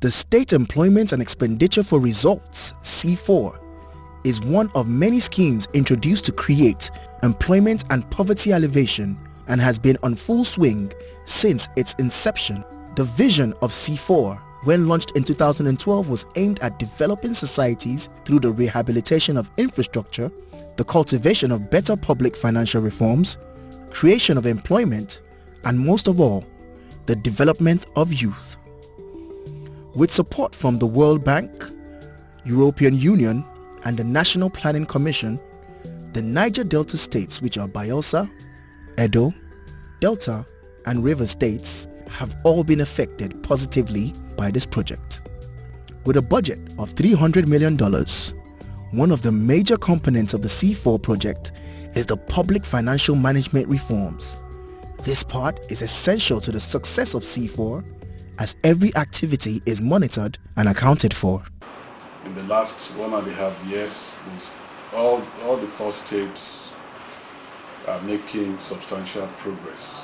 The State Employment and Expenditure for Results, SEEFOR, is one of many schemes introduced to create employment and poverty alleviation and has been on full swing since its inception. The vision of SEEFOR, when launched in 2012, was aimed at developing societies through the rehabilitation of infrastructure, the cultivation of better public financial reforms, creation of employment, and most of all, the development of youth. With support from the World Bank, European Union, and the National Planning Commission, the Niger Delta states, which are Bayelsa, Edo, Delta, and River states, have all been affected positively by this project. With a budget of $300 million, one of the major components of the SEEFOR project is the public financial management reforms. This part is essential to the success of SEEFOR, as every activity is monitored and accounted for. In the last 1.5 years, all the 4 states are making substantial progress.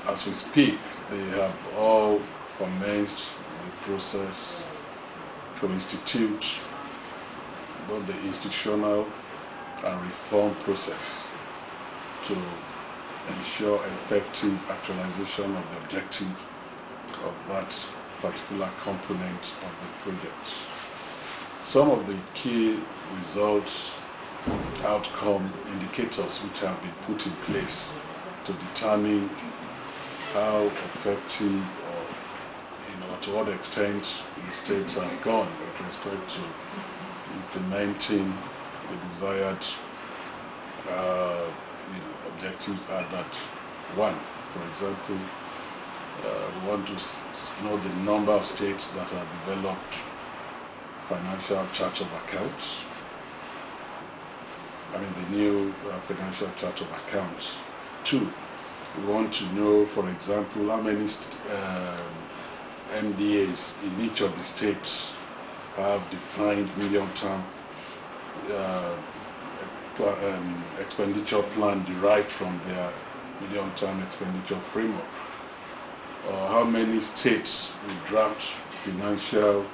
As we speak, they have all commenced the process to institute both the institutional and reform process to ensure effective actualization of the objective of that particular component of the project. Some of the key results, outcome indicators which have been put in place to determine how effective or to what extent the states have gone with respect to implementing the desired objectives are that: 1, for example, we want to know the number of states that have developed financial chart of accounts. The new financial chart of accounts. 2, we want to know, for example, how many MDAs in each of the states have defined medium-term expenditure plan derived from their medium-term expenditure framework. Or how many states will draft financial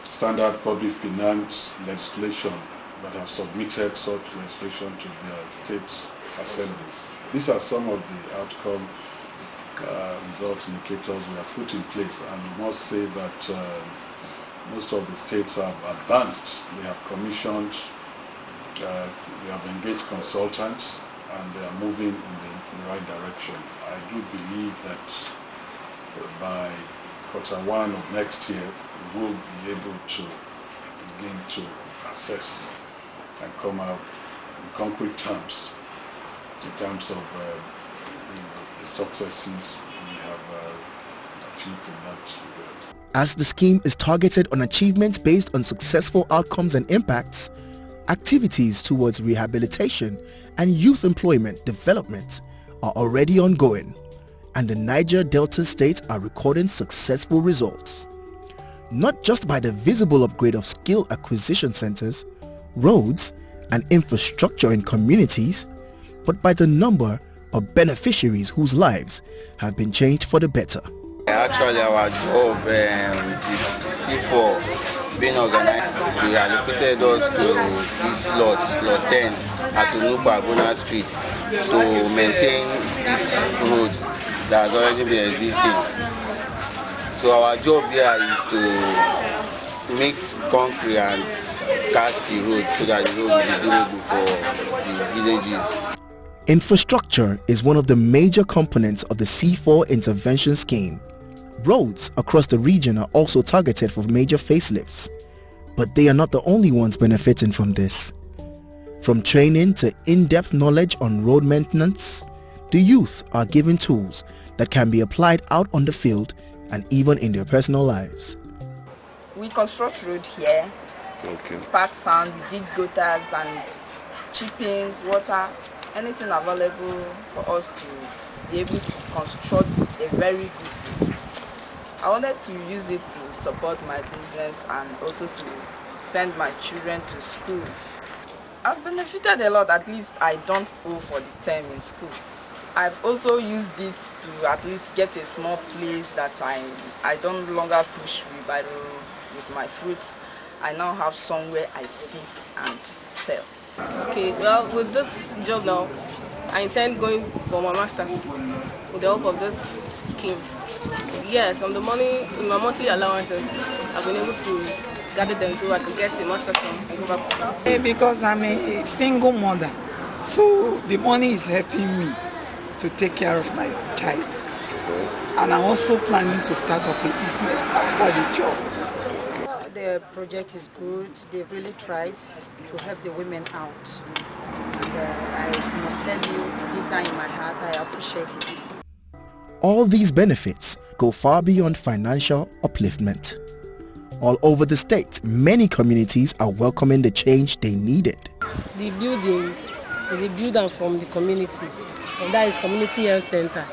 standard public finance legislation that have submitted such legislation to their state assemblies. These are some of the outcome results indicators we have put in place, and we must say that most of the states have advanced. They have commissioned, they have engaged consultants, and they are moving in the right direction. I do believe that by Q1 of next year, we will be able to begin to assess and come out in concrete terms, in terms of the successes we have achieved in that regard. As the scheme is targeted on achievements based on successful outcomes and impacts, activities towards rehabilitation and youth employment development are already ongoing, and the Niger Delta states are recording successful results, not just by the visible upgrade of skill acquisition centers, roads, and infrastructure in communities, but by the number of beneficiaries whose lives have been changed for the better. Actually, our job is SEEFOR being organized. They allocated us to this lot 10 at Unupa Aguna Street to maintain this road that has already been existing. So our job here is to mix concrete and cast the road so that the road will be durable for the villages. Infrastructure is one of the major components of the SEEFOR intervention scheme. Roads across the region are also targeted for major facelifts, but they are not the only ones benefiting from this. From training to in-depth knowledge on road maintenance, the youth are given tools that can be applied out on the field and even in their personal lives. We construct road here, pack sand, dig gutters and chippings, water, anything available for us to be able to construct a very good road. I wanted to use it to support my business and also to send my children to school. I've benefited a lot. At least I don't owe for the term in school. I've also used it to at least get a small place that I don't longer push wheelbarrow with my fruits. I now have somewhere I sit and sell. Okay, well, with this job now, I intend going for my master's with the help of this scheme. Yes, on the money, in my monthly allowances, I've been able to gather them so I could get a master's and go back to school. Because I'm a single mother, so the money is helping me to take care of my child. And I'm also planning to start up a business after the job. The project is good. They've really tried to help the women out. And I must tell you, deep down in my heart, I appreciate it. All these benefits go far beyond financial upliftment. All over the state, many communities are welcoming the change they needed. The building is a building from the community, and that is Community Health Center.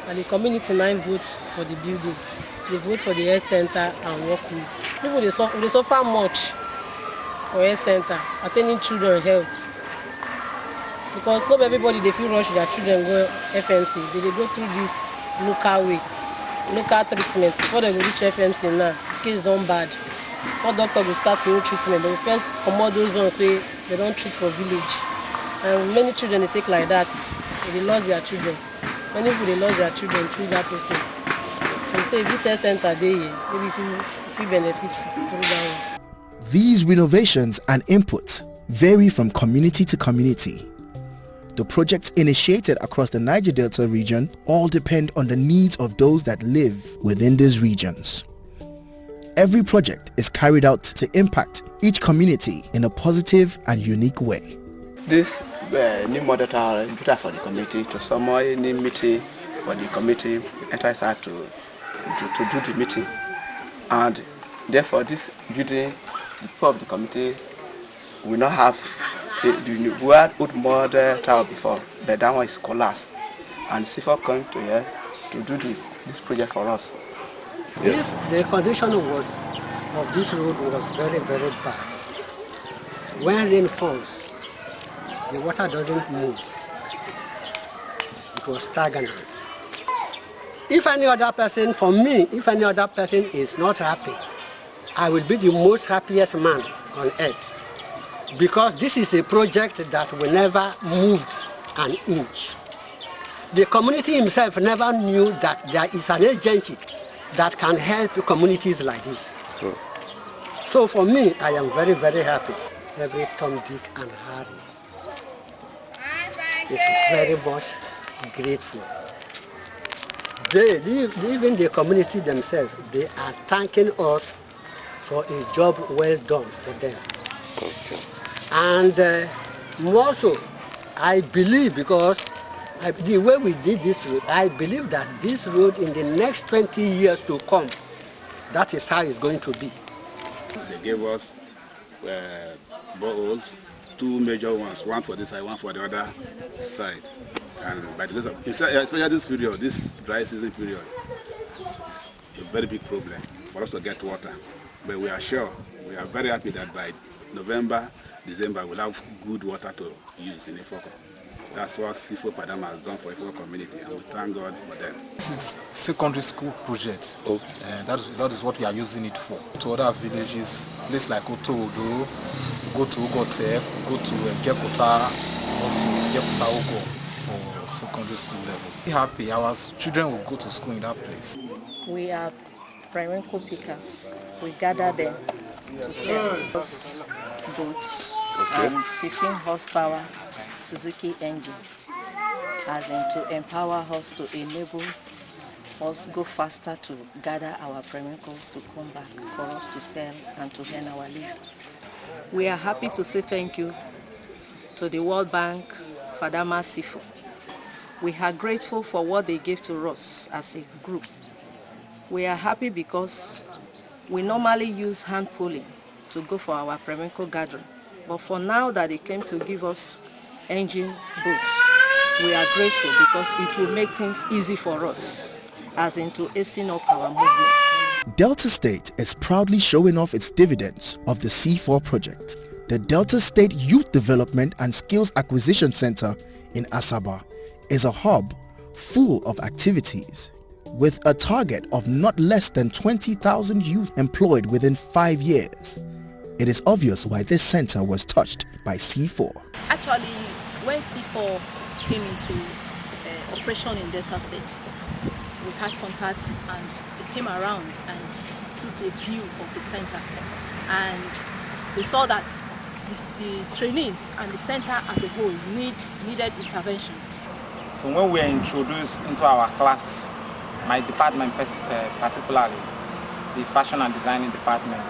And the community now votes for the building. They vote for the health center and walkway. People they suffer much for health center, attending children health. Because not everybody they feel rush their children go FMC. They go through this local way, local treatment before they reach FMC now. Case don't bad. Before doctor will start new treatment, they will first commode those ones where they don't treat for village. And many children they take like that, they lost their children. Many people they lost their children through that process. So say if this health center there, maybe if you benefit through that one. These renovations and inputs vary from community to community. The projects initiated across the Niger Delta region all depend on the needs of those that live within these regions. Every project is carried out to impact each community in a positive and unique way. This new model computer for the community to summon any meeting for the committee, entice her to do the meeting. And therefore this building, the people of the committee will not have we had put model tower before, but that one is collapsed. And SEEFOR came to here to do this project for us. Yes. The condition of this road was very, very bad. When rain falls, the water doesn't move. It was stagnant. If any other person, for me, if any other person is not happy, I will be the most happiest man on earth. Because this is a project that will never moved an inch. The community himself never knew that there is an agency that can help communities like this. So for me, I am very, very happy. Every Tom, Dick and Harry is very much grateful. Even the community themselves, they are thanking us for a job well done for them. Okay. And more so, I believe, because the way we did this road, I believe that this road in the next 20 years to come, that is how it's going to be. They gave us boreholes, two major ones, one for this side, one for the other side. And by the grace of, especially this period, this dry season period, it's a very big problem for us to get water. But we are sure, we are very happy that by November, December, we'll have good water to use in Ifoko. That's what SEEFOR has done for Ifoko community, and we thank God for them. This is a secondary school project. Okay. That is what we are using it for. To other villages, places like Otowodo, go to Ugote, go to Jekota, also Jekota Ogo for secondary school level. Be happy, our children will go to school in that place. We are primary pickers. We gather them to sell boats and 15 horsepower Suzuki engine, as in to empower us, to enable us go faster to gather our premiums to come back for us to sell and to earn our living. We are happy to say thank you to the World Bank, Fadama SEEFOR. We are grateful for what they gave to us as a group. We are happy because we normally use hand pulling to go for our premium gathering. But for now that they came to give us engine boats, we are grateful because it will make things easy for us, as into hastening up our movements. Delta State is proudly showing off its dividends of the SEEFOR project. The Delta State Youth Development and Skills Acquisition Center in Asaba is a hub full of activities, with a target of not less than 20,000 youth employed within 5 years. It is obvious why this center was touched by SEEFOR. Actually, when SEEFOR came into operation in Delta State, we had contact and it came around and took a view of the center, and we saw that the trainees and the center as a whole needed intervention. So when we were introduced into our classes, my department particularly, the fashion and designing department,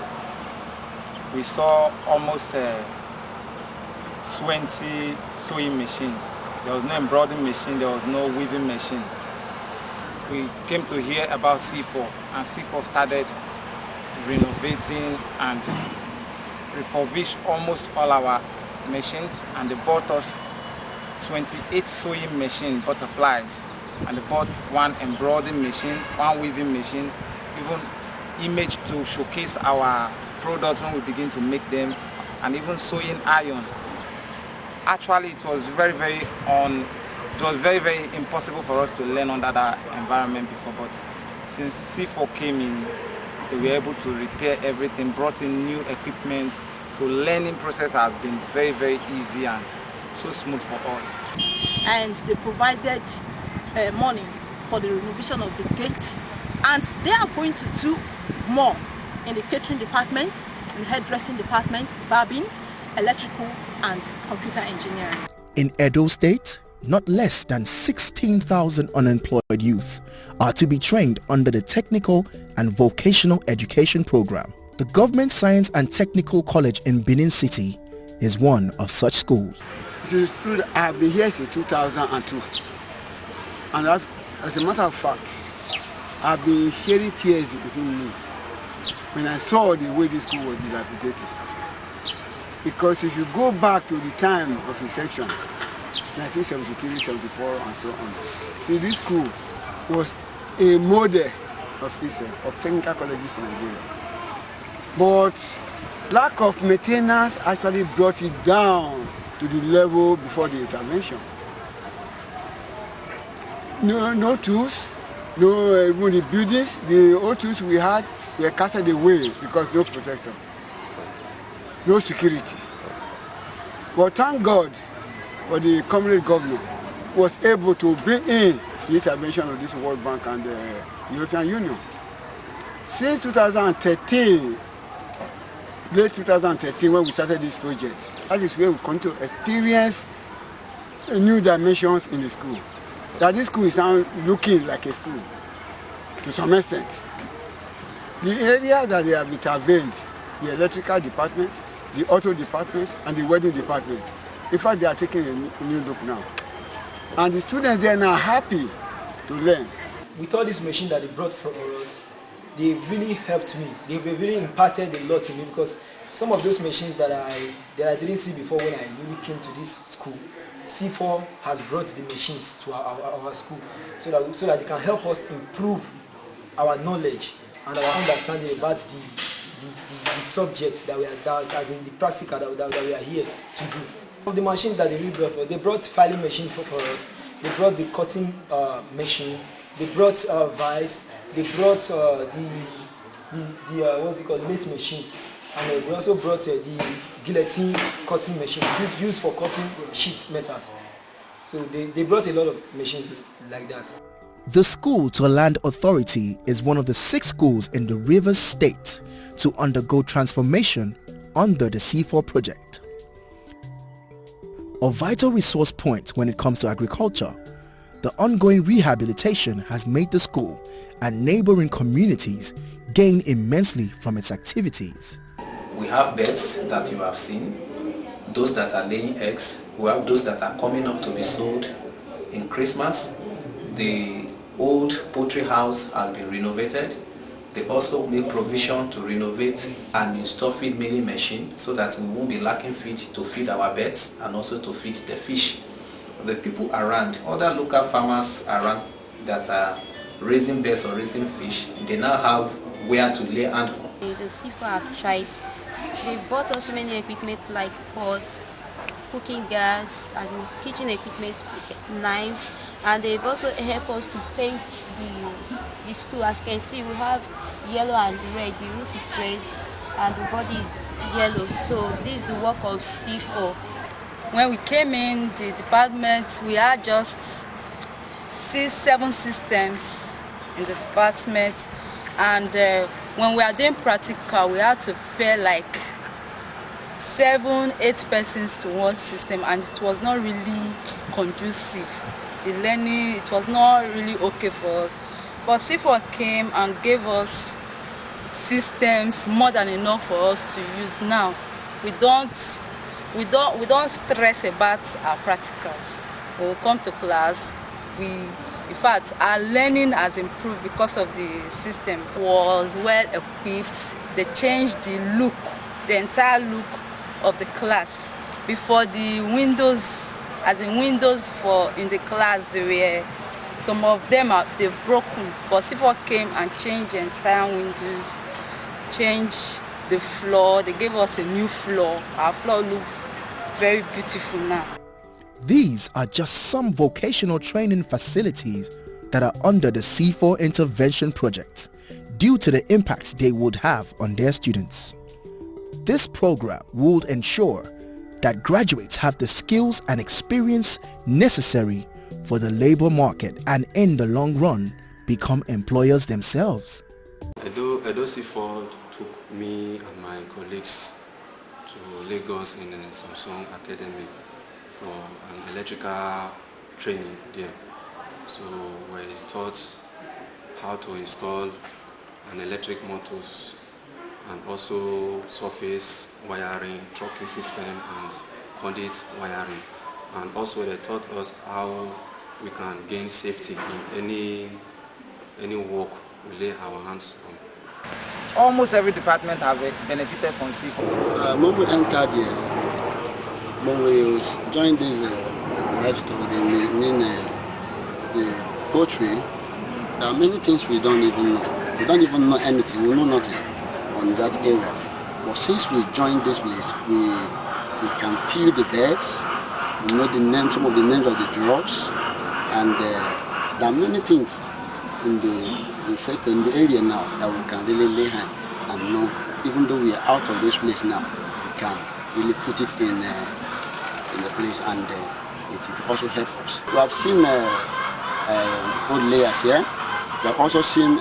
we saw almost 20 sewing machines. There was no embroidery machine, there was no weaving machine. We came to hear about SEEFOR, and SEEFOR started renovating and refurbished almost all our machines, and they bought us 28 sewing machine butterflies, and they bought one embroidery machine, one weaving machine, even image to showcase our products when we begin to make them, and even sewing iron. Actually, it was very impossible for us to learn under that environment before, but since SEEFOR came in, they were able to repair everything, brought in new equipment, so learning process has been very easy and so smooth for us. And they provided money for the renovation of the gate, and they are going to do more in the catering department, in the hairdressing department, barbing, electrical and computer engineering. In Edo State, not less than 16,000 unemployed youth are to be trained under the Technical and Vocational Education Program. The Government Science and Technical College in Benin City is one of such schools. I've been here since 2002, and as a matter of fact, I've been shedding tears between me when I saw the way this school was dilapidated. Because if you go back to the time of inception, 1973, 74, and so on, see, this school was a model of technical colleges in Nigeria. But lack of maintenance actually brought it down to the level before the intervention. No tools, even the buildings, the old tools we had were casted away because no protection, no security. But thank God for the communist governor was able to bring in the intervention of this World Bank and the European Union. Since 2013, late 2013, when we started this project, that is where we come to experience new dimensions in the school. That this school is now looking like a school to some extent. The area that they have intervened, the electrical department, the auto department, and the wedding department, in fact, they are taking a new look now. And the students there are now happy to learn. With all this machine that they brought for us, they really helped me. They really imparted a lot in me, because some of those machines that I didn't see before when I really came to this school, SEEFOR has brought the machines to our school so that they can help us improve our knowledge and our understanding about the subjects that we are, as in the practical that we are here to do. Of the machines that they really brought for us, they brought filing machine for us, they brought the cutting machine, they brought vice, they brought what's it called, lathe machines, and they also brought the guillotine cutting machine used for cutting sheet metals. So they brought a lot of machines like that. The School to Land Authority is one of the 6 schools in the Rivers State to undergo transformation under the SEEFOR project. A vital resource point when it comes to agriculture, the ongoing rehabilitation has made the school and neighboring communities gain immensely from its activities. We have birds that you have seen, those that are laying eggs, we have those that are coming up to be sold in Christmas. The old poultry house has been renovated. They also made provision to renovate and install feed milling machine so that we won't be lacking feed to feed our birds and also to feed the fish. The people around, other local farmers around that are raising birds or raising fish, they now have where to lay hand on. The SEEFOR have tried. They bought us so many equipment like pots, cooking gas, and kitchen equipment, knives, and they've also helped us to paint the school. As you can see, we have yellow and red. The roof is red and the body is yellow. So this is the work of SEEFOR. When we came in the department, we had just 6-7 systems in the department, and when we are doing practical, we had to pair like 7-8 persons to one system, and it was not really conducive. The learning, it was not really okay for us. But SEEFOR came and gave us systems more than enough for us to use. Now we don't stress about our practicals. When we come to class, in fact, our learning has improved because of the system. It was well equipped. They changed the look, the entire look of the class. Before, the windows, as in windows in the class, some of them they've broken. But SEEFOR came and changed the entire windows, changed the floor. They gave us a new floor. Our floor looks very beautiful now. These are just some vocational training facilities that are under the SEEFOR intervention project due to the impact they would have on their students. This program would ensure that graduates have the skills and experience necessary for the labor market and in the long run become employers themselves. Edo SEEFOR took me and my colleagues to Lagos in the Samsung Academy for an electrical training there. So we taught how to install an electric motors and also surface wiring, trunking system and conduit wiring. And also they taught us how we can gain safety in any work we lay our hands on. Almost every department have benefited from SEEFOR. When we entered here, when we joined this livestock, the poultry, there are many things we don't even know. We don't even know anything, we know nothing on that area. But since we joined this place, we can feel the birds, we know the names, some of the names of the drugs, and there are many things in the area now that we can really lay hand and know. Even though we are out of this place now, we can really put it in the place, and it will also help us. We have seen old layers here. We have also seen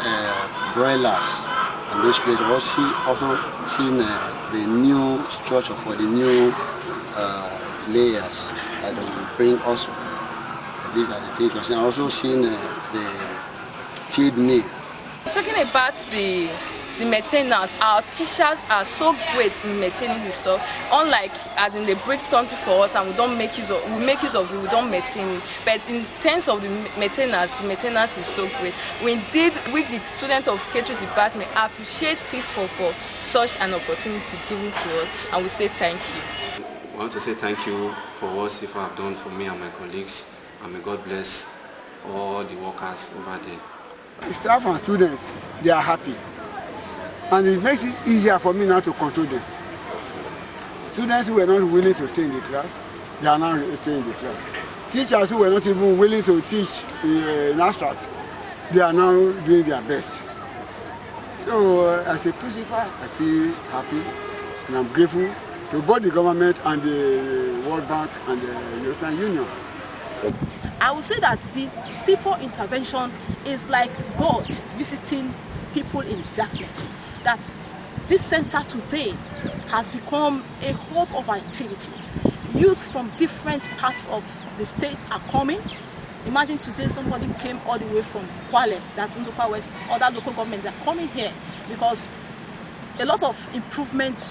broilers in this place. We have also seen the new structure for the new layers that will bring also. These are the things we have seen. I have also seen the feed mill. Talking about the maintenance, our teachers are so great in maintaining the stuff. Unlike as in they break something for us and we don't make use of it, we don't maintain it. But in terms of the maintenance is so great. We the students of catering department appreciate SEEFOR for such an opportunity given to us, and we say thank you. I want to say thank you for what SEEFOR have done for me and my colleagues, and may God bless all the workers over there. The staff and students, they are happy. And it makes it easier for me now to control them. Students who were not willing to stay in the class, they are now staying in the class. Teachers who were not even willing to teach in abstract, they are now doing their best. So as a principal, I feel happy and I'm grateful to both the government and the World Bank and the European Union. I would say that the SEEFOR intervention is like God visiting people in darkness. That this center today has become a hub of activities. Youth from different parts of the state are coming. Imagine today somebody came all the way from Kwale, that's in Local West, other local governments are coming here because a lot of improvements